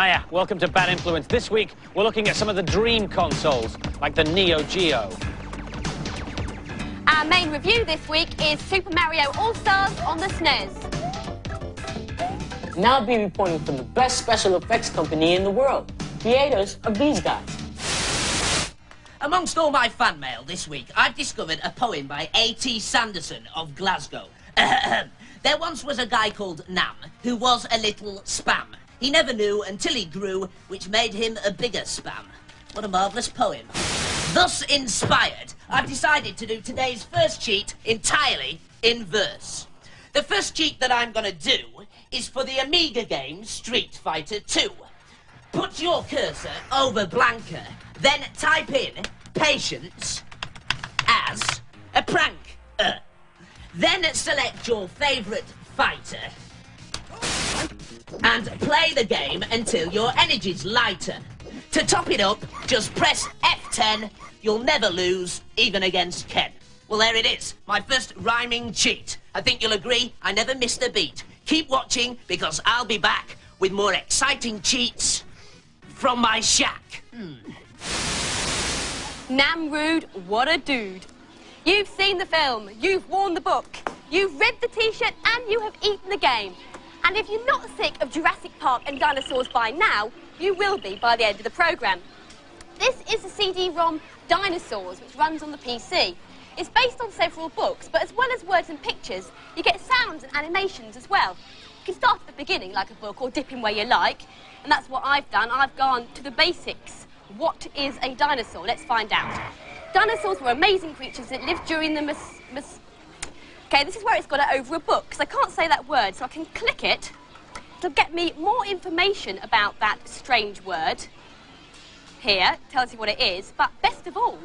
Hiya, welcome to Bad Influence. This week, we're looking at some of the dream consoles, like the Neo Geo. Our main review this week is Super Mario All-Stars on the SNES. And I'll be reporting from the best special effects company in the world, creators of these guys. Amongst all my fan mail this week, I've discovered a poem by A.T. Sanderson of Glasgow. There once was a guy called Nam, who was a little spam. He never knew until he grew, which made him a bigger spam. What a marvellous poem. Thus inspired, I've decided to do today's first cheat entirely in verse. The first cheat that I'm going to do is for the Amiga game Street Fighter 2. Put your cursor over Blanca, then type in patience as a prank. Then select your favourite fighter and play the game until your energy's lighter. To top it up, just press F10. You'll never lose, even against Ken. Well, there it is, my first rhyming cheat. I think you'll agree I never missed a beat. Keep watching, because I'll be back with more exciting cheats from my shack. Namrud, what a dude. You've seen the film, you've worn the book, you've read the T-shirt, and you have eaten the game. And if you're not sick of Jurassic Park and dinosaurs by now, you will be by the end of the programme. This is the CD-ROM Dinosaurs, which runs on the PC. It's based on several books, but as well as words and pictures, you get sounds and animations as well. You can start at the beginning, like a book, or dip in where you like, and that's what I've done. I've gone to the basics. What is a dinosaur? Let's find out. Dinosaurs were amazing creatures that lived during the Okay, this is where it's got it over a book, because I can't say that word, so I can click it. It'll get me more information about that strange word. Here, it tells you what it is, but best of all,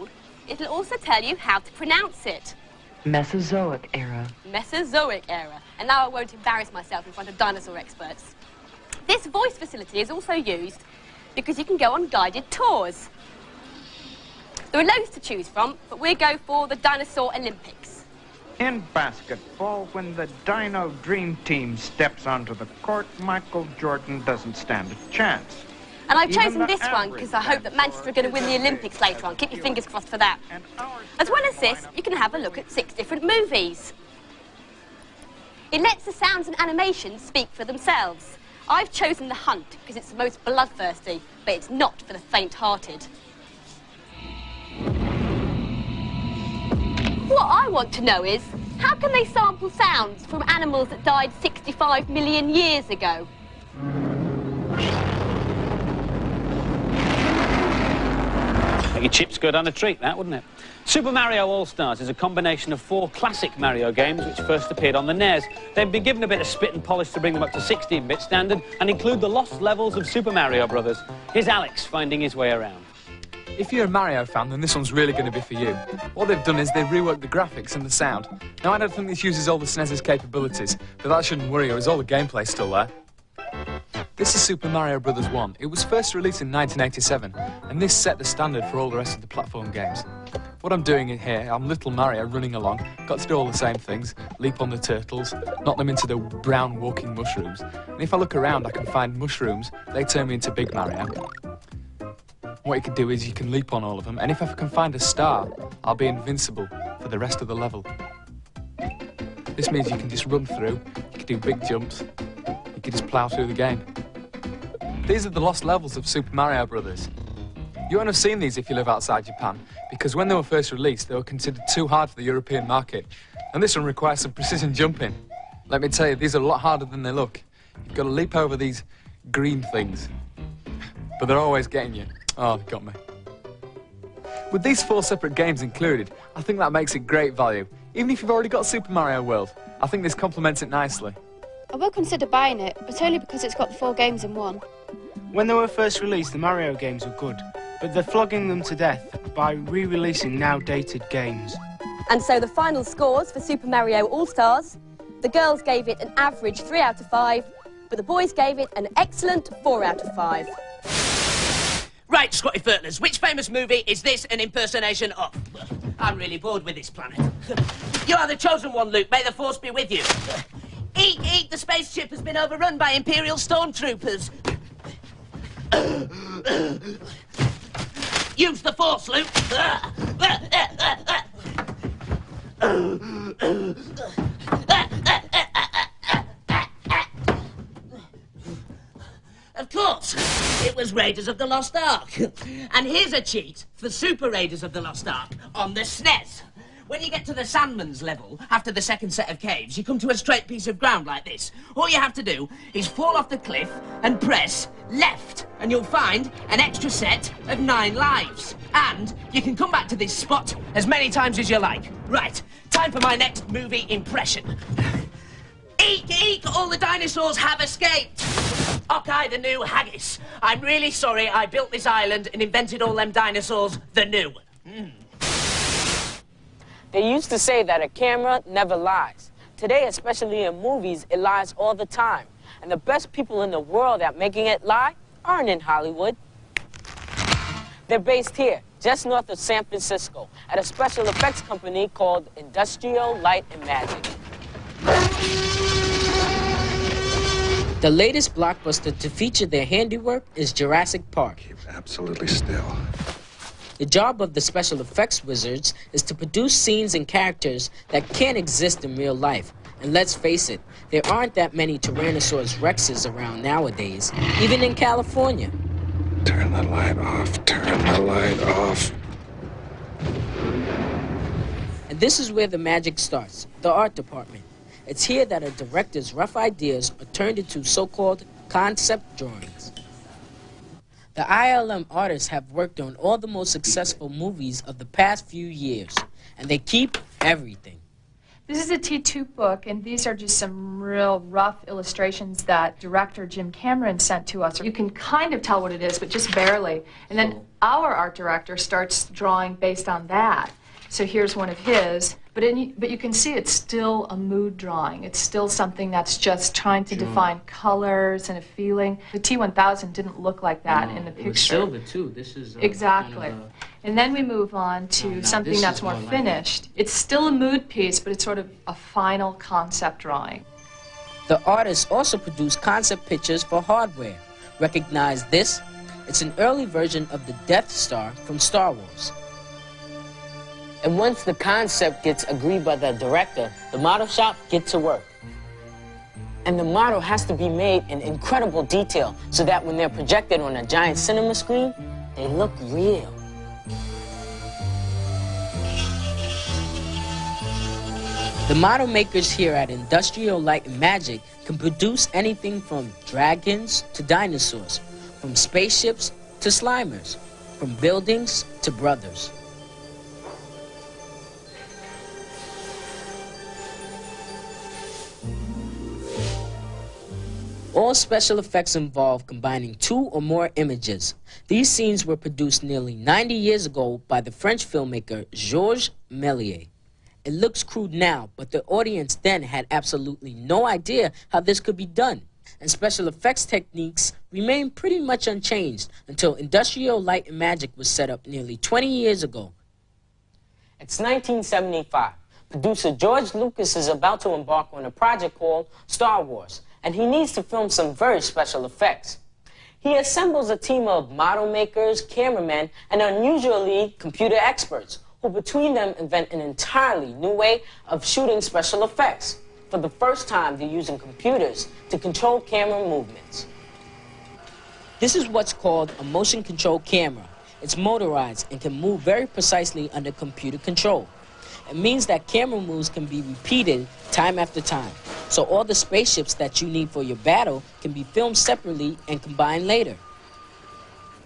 it'll also tell you how to pronounce it. Mesozoic era. Mesozoic era. And now I won't embarrass myself in front of dinosaur experts. This voice facility is also used because you can go on guided tours. There are loads to choose from, but we go for the Dinosaur Olympics. In basketball, when the Dino Dream Team steps onto the court, Michael Jordan doesn't stand a chance. And I've chosen this one because I hope that Manchester are going to win the Olympics later on. Keep your fingers crossed for that. As well as this, you can have a look at 6 different movies. It lets the sounds and animations speak for themselves. I've chosen The Hunt because it's the most bloodthirsty, but it's not for the faint-hearted. What I want to know is, how can they sample sounds from animals that died 65 million years ago? Your chips go down a treat, that, wouldn't it? Super Mario All-Stars is a combination of 4 classic Mario games which first appeared on the NES. They've been given a bit of spit and polish to bring them up to 16-bit standard and include the lost levels of Super Mario Brothers. Here's Alex finding his way around. If you're a Mario fan, then this one's really going to be for you. What they've done is they've reworked the graphics and the sound. Now, I don't think this uses all the SNES's capabilities, but that shouldn't worry you, as all the gameplay's still there. This is Super Mario Bros. 1. It was first released in 1987, and this set the standard for all the rest of the platform games. What I'm doing in here, I'm little Mario running along, got to do all the same things, leap on the turtles, knock them into the brown walking mushrooms, and if I look around I can find mushrooms, they turn me into Big Mario. What you can do is you can leap on all of them, and if I can find a star, I'll be invincible for the rest of the level. This means you can just run through, you can do big jumps, you can just plough through the game. These are the lost levels of Super Mario Brothers. You won't have seen these if you live outside Japan, because when they were first released, they were considered too hard for the European market, and this one requires some precision jumping. Let me tell you, these are a lot harder than they look. You've got to leap over these green things, but they're always getting you. Oh, they got me. With these 4 separate games included, I think that makes it great value. Even if you've already got Super Mario World, I think this complements it nicely. I will consider buying it, but only because it's got the 4 games in one. When they were first released, the Mario games were good, but they're flogging them to death by re-releasing now dated games. And so the final scores for Super Mario All-Stars, the girls gave it an average 3 out of 5, but the boys gave it an excellent 4 out of 5. Right, Scotty Furtlers, which famous movie is this an impersonation of? I'm really bored with this planet. You are the chosen one, Luke. May the Force be with you. Eek, eek, the spaceship has been overrun by Imperial stormtroopers. Use the force, Luke. Of course, it was Raiders of the Lost Ark. And here's a cheat for Super Raiders of the Lost Ark on the SNES. When you get to the Sandman's level, after the second set of caves, you come to a straight piece of ground like this. All you have to do is fall off the cliff and press left, and you'll find an extra set of 9 lives. And you can come back to this spot as many times as you like. Right, time for my next movie impression. Eek, eek, all the dinosaurs have escaped. Ockeye the new haggis. I'm really sorry I built this island and invented all them dinosaurs the new. They used to say that a camera never lies. Today, especially in movies, it lies all the time. And the best people in the world at making it lie aren't in Hollywood. They're based here, just north of San Francisco, at a special effects company called Industrial Light and Magic. The latest blockbuster to feature their handiwork is Jurassic Park. Keep absolutely still. The job of the special effects wizards is to produce scenes and characters that can't exist in real life. And let's face it, there aren't that many Tyrannosaurus Rexes around nowadays, even in California. Turn the light off, turn the light off. And this is where the magic starts, the art department. It's here that a director's rough ideas are turned into so-called concept drawings. The ILM artists have worked on all the most successful movies of the past few years, and they keep everything. This is a T2 book, and these are just some real rough illustrations that director Jim Cameron sent to us. You can kind of tell what it is, but just barely. And then our art director starts drawing based on that. So here's one of his, but you can see it's still a mood drawing. It's still something that's just trying to define colors and a feeling. The T1000 didn't look like that in the picture. It was silver too. This is exactly. And then we move on to something that's more finished. It's still a mood piece, but it's sort of a final concept drawing. The artists also produced concept pictures for hardware. Recognize this? It's an early version of the Death Star from Star Wars. And once the concept gets agreed by the director, the model shop gets to work. And the model has to be made in incredible detail so that when they're projected on a giant cinema screen, they look real. The model makers here at Industrial Light and Magic can produce anything from dragons to dinosaurs, from spaceships to Slimers, from buildings to brothers. All special effects involve combining 2 or more images. These scenes were produced nearly 90 years ago by the French filmmaker Georges Méliès. It looks crude now, but the audience then had absolutely no idea how this could be done. And special effects techniques remained pretty much unchanged until Industrial Light and Magic was set up nearly 20 years ago. It's 1975. Producer George Lucas is about to embark on a project called Star Wars, and he needs to film some very special effects. He assembles a team of model makers, cameramen, and unusually computer experts, who between them invent an entirely new way of shooting special effects. For the first time, they're using computers to control camera movements. This is what's called a motion control camera. It's motorized and can move very precisely under computer control. It means that camera moves can be repeated time after time. So all the spaceships that you need for your battle can be filmed separately and combined later.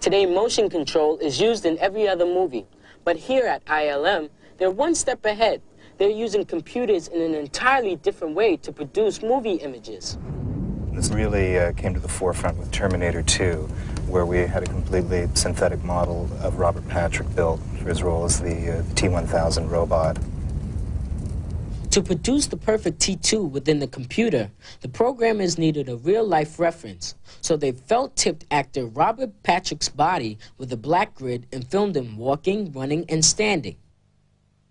Today, motion control is used in every other movie. But here at ILM, they're one step ahead. They're using computers in an entirely different way to produce movie images. This really came to the forefront with Terminator 2, where we had a completely synthetic model of Robert Patrick built for his role as the T-1000 robot. To produce the perfect T2 within the computer, the programmers needed a real-life reference. So they felt-tipped actor Robert Patrick's body with a black grid and filmed him walking, running, and standing.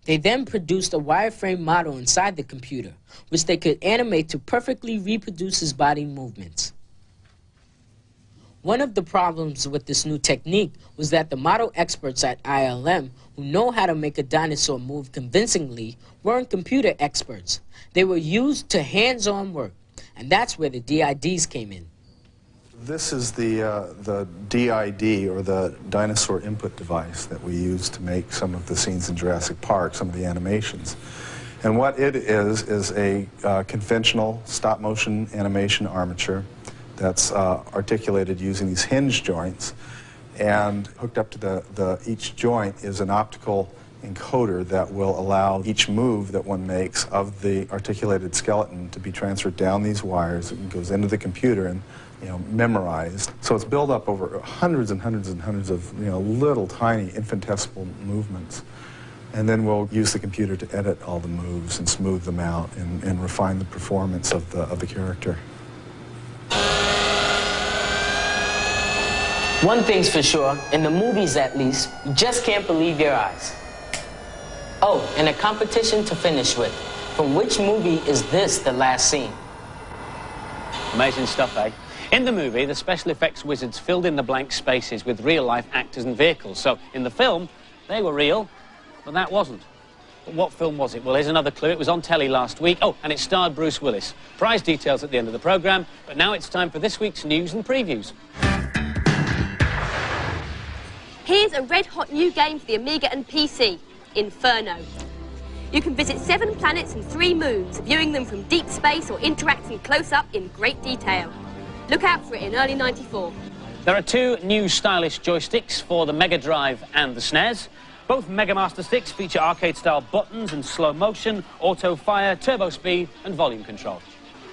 They then produced a wireframe model inside the computer, which they could animate to perfectly reproduce his body movements. One of the problems with this new technique was that the model experts at ILM, who know how to make a dinosaur move convincingly, weren't computer experts. They were used to hands-on work, and that's where the DIDs came in. This is the DID, or the dinosaur input device, that we use to make some of the scenes in Jurassic Park, some of the animations. And what it is a conventional stop-motion animation armature that's articulated using these hinge joints, and hooked up to each joint is an optical encoder that will allow each move that one makes of the articulated skeleton to be transferred down these wires. It goes into the computer and, memorized. So it's built up over hundreds and hundreds and hundreds of, little tiny infinitesimal movements. And then we'll use the computer to edit all the moves and smooth them out and refine the performance of the character. One thing's for sure, in the movies at least, you just can't believe your eyes. Oh, and a competition to finish with. From which movie is this the last scene? Amazing stuff, eh? In the movie, the special effects wizards filled in the blank spaces with real-life actors and vehicles. So, in the film, they were real, but that wasn't. But what film was it? Well, here's another clue. It was on telly last week. Oh, and it starred Bruce Willis. Prize details at the end of the programme, but now it's time for this week's news and previews. Here's a red-hot new game for the Amiga and PC, Inferno. You can visit 7 planets and 3 moons, viewing them from deep space or interacting close-up in great detail. Look out for it in early '94. There are 2 new stylish joysticks for the Mega Drive and the SNES. Both Mega Master sticks feature arcade-style buttons and slow motion, auto fire, turbo speed and volume control.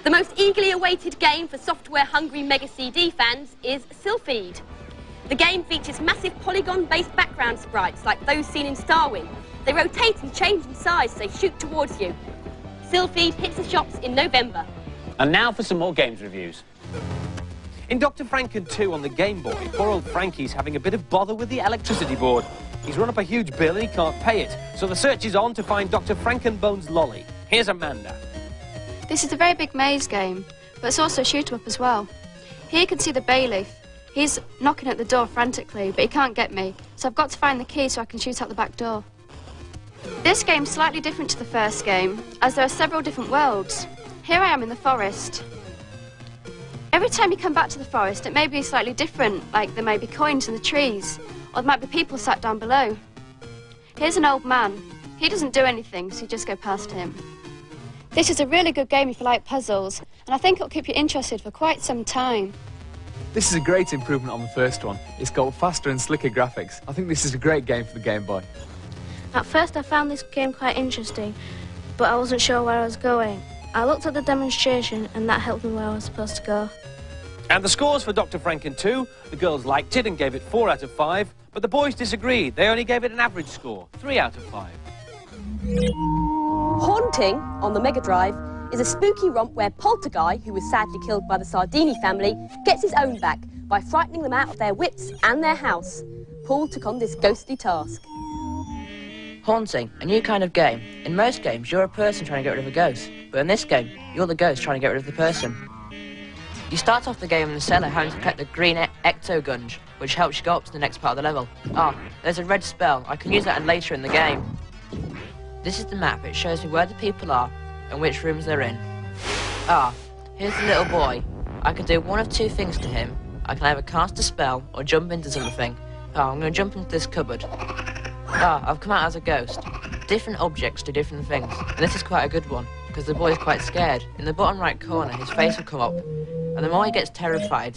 The most eagerly awaited game for software-hungry Mega CD fans is Sylpheed. The game features massive polygon-based background sprites like those seen in Starwind. They rotate and change in size as they shoot towards you. Sylpheed hits the shops in November. And now for some more games reviews. In Dr. Franken 2 on the Game Boy, poor old Frankie's having a bit of bother with the electricity board. He's run up a huge bill and he can't pay it, so the search is on to find Dr. Frankenbone's lolly. Here's Amanda. This is a very big maze game, but it's also a shoot-em-up as well. Here you can see the bailiff. He's knocking at the door frantically, but he can't get me, so I've got to find the key so I can shoot out the back door. This game's slightly different to the first game, as there are several different worlds. Here I am in the forest. Every time you come back to the forest, it may be slightly different, like there may be coins in the trees, or there might be people sat down below. Here's an old man. He doesn't do anything, so you just go past him. This is a really good game if you like puzzles, and I think it'll keep you interested for quite some time. This is a great improvement on the first one. It's got faster and slicker graphics. I think this is a great game for the Game Boy. At first I found this game quite interesting, but I wasn't sure where I was going. I looked at the demonstration and that helped me where I was supposed to go. And the scores for Dr. Franken 2, the girls liked it and gave it 4 out of 5, but the boys disagreed. They only gave it an average score, 3 out of 5. Haunting, on the Mega Drive, is a spooky romp where Polterguy, who was sadly killed by the Sardini family, gets his own back by frightening them out of their wits and their house. Paul took on this ghostly task. Haunting, a new kind of game. In most games, you're a person trying to get rid of a ghost, but in this game, you're the ghost trying to get rid of the person. You start off the game in the cellar having to collect the green ectogunge, which helps you go up to the next part of the level. There's a red spell. I can use that later in the game. This is the map. It shows me where the people are and which rooms they're in. Here's the little boy. I can do one of 2 things to him. I can either cast a spell or jump into something. I'm going to jump into this cupboard. I've come out as a ghost. Different objects do different things. And this is quite a good one, because the boy's quite scared. In the bottom right corner, his face will come up. And the more he gets terrified,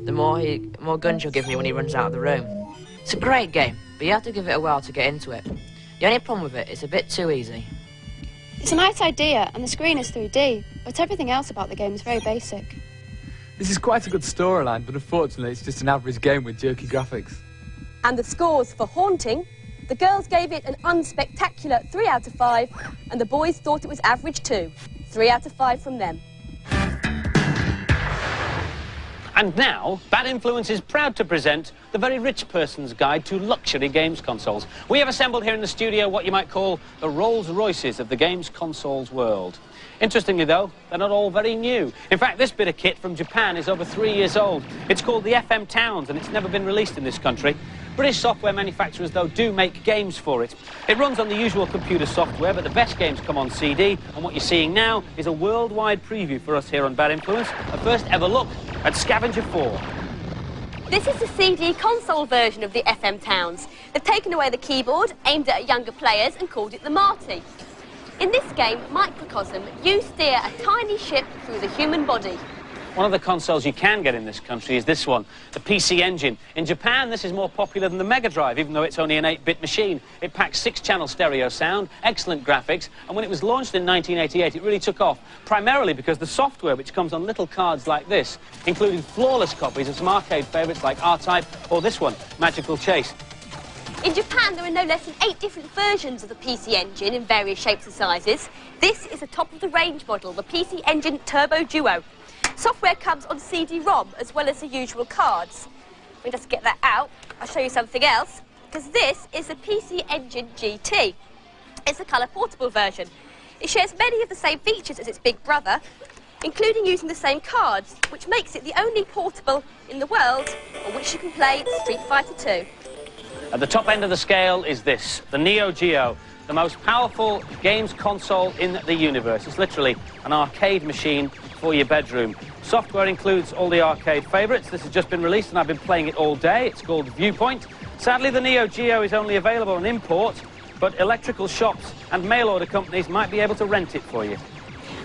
the more guns you'll give me when he runs out of the room. It's a great game, but you have to give it a while to get into it. The only problem with it is a bit too easy. It's a nice idea, and the screen is 3D, but everything else about the game is very basic. This is quite a good storyline, but unfortunately it's just an average game with jerky graphics. And the scores for Haunting, the girls gave it an unspectacular 3 out of 5, and the boys thought it was average too. 3 out of 5 from them. And now, Bad Influence is proud to present the the very rich person's guide to luxury games consoles. We have assembled here in the studio what you might call the Rolls-Royces of the games consoles world. Interestingly, though, they're not all very new. In fact, this bit of kit from Japan is over 3 years old. It's called the FM Towns, and it's never been released in this country. British software manufacturers, though, do make games for it. It runs on the usual computer software, but the best games come on CD, and what you're seeing now is a worldwide preview for us here on Bad Influence, a first ever look at Scavenger 4. This is the CD console version of the FM Towns. They've taken away the keyboard, aimed at younger players, and called it the Marty. In this game, Microcosm, you steer a tiny ship through the human body. One of the consoles you can get in this country is this one, the PC Engine. In Japan, this is more popular than the Mega Drive, even though it's only an 8-bit machine. It packs 6-channel stereo sound, excellent graphics, and when it was launched in 1988, it really took off, primarily because the software, which comes on little cards like this, included flawless copies of some arcade favourites like R-Type or this one, Magical Chase. In Japan, there are no less than 8 different versions of the PC Engine in various shapes and sizes. This is a top-of-the-range model, the PC Engine Turbo Duo. Software comes on CD-ROM as well as the usual cards. Let me just get that out. I'll show you something else, because this is the PC Engine GT. It's a colour portable version. It shares many of the same features as its big brother, including using the same cards, which makes it the only portable in the world on which you can play Street Fighter 2. At the top end of the scale is this, the Neo Geo, the most powerful games console in the universe. It's literally an arcade machine for your bedroom. Software includes all the arcade favourites. This has just been released and I've been playing it all day. It's called Viewpoint. Sadly, the Neo Geo is only available on import, but electrical shops and mail-order companies might be able to rent it for you.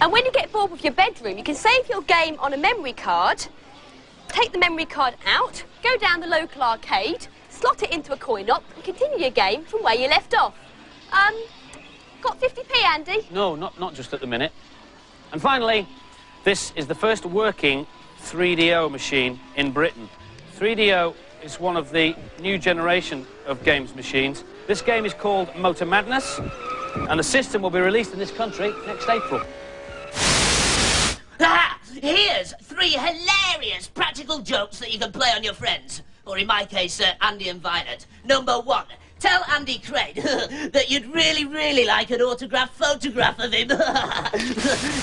And when you get bored with your bedroom, you can save your game on a memory card, take the memory card out, go down the local arcade, slot it into a coin-op and continue your game from where you left off. Got 50p, Andy? No, not just at the minute. And finally, this is the first working 3DO machine in Britain. 3DO is one of the new generation of games machines. This game is called Motor Madness, and the system will be released in this country next April. Ah, here's 3 hilarious practical jokes that you can play on your friends. Or in my case, Andy and Violet. Number 1. Tell Andy Craig that you'd really like an autographed photograph of him.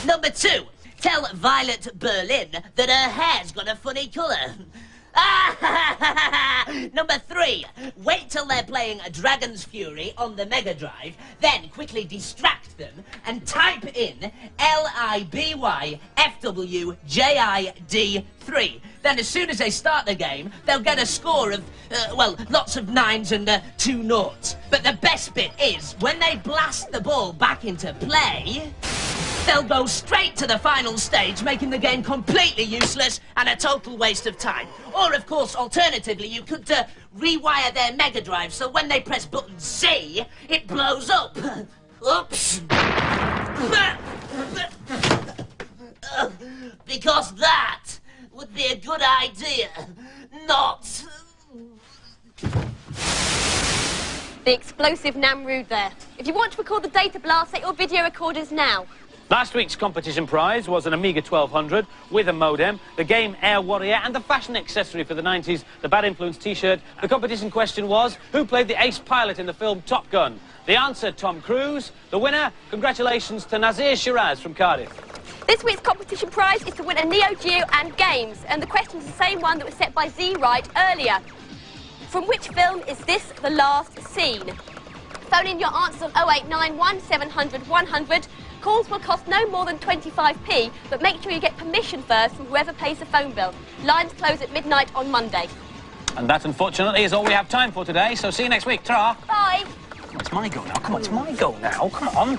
Number 2. Tell Violet Berlin that her hair's got a funny colour. Number 3. Wait till they're playing Dragon's Fury on the Mega Drive, then quickly distract them and type in LIBYFWJID3. Then as soon as they start the game, they'll get a score of, well, lots of 9s and 2 noughts. But the best bit is, when they blast the ball back into play, they'll go straight to the final stage, making the game completely useless and a total waste of time. Or, of course, alternatively, you could rewire their Mega Drive so when they press button Z, it blows up. Oops. Because that would be a good idea, not... The explosive Namrud there. If you want to record the data blast, set your video recorders now. Last week's competition prize was an Amiga 1200 with a modem, the game Air Warrior, and the fashion accessory for the 90s, the Bad Influence T-shirt. The competition question was, who played the ace pilot in the film Top Gun? The answer, Tom Cruise. The winner, congratulations to Nazir Shiraz from Cardiff. This week's competition prize is to win a Neo Geo and games, and the question's the same one that was set by Z Wright earlier. From which film is this the last scene? Phone in your answers on 0891 700 100. Calls will cost no more than 25p, but make sure you get permission first from whoever pays the phone bill. Lines close at midnight on Monday. And that, unfortunately, is all we have time for today, so see you next week. Ta-ra! Bye! Come on, it's my go now. Come on, it's my go now. Come on.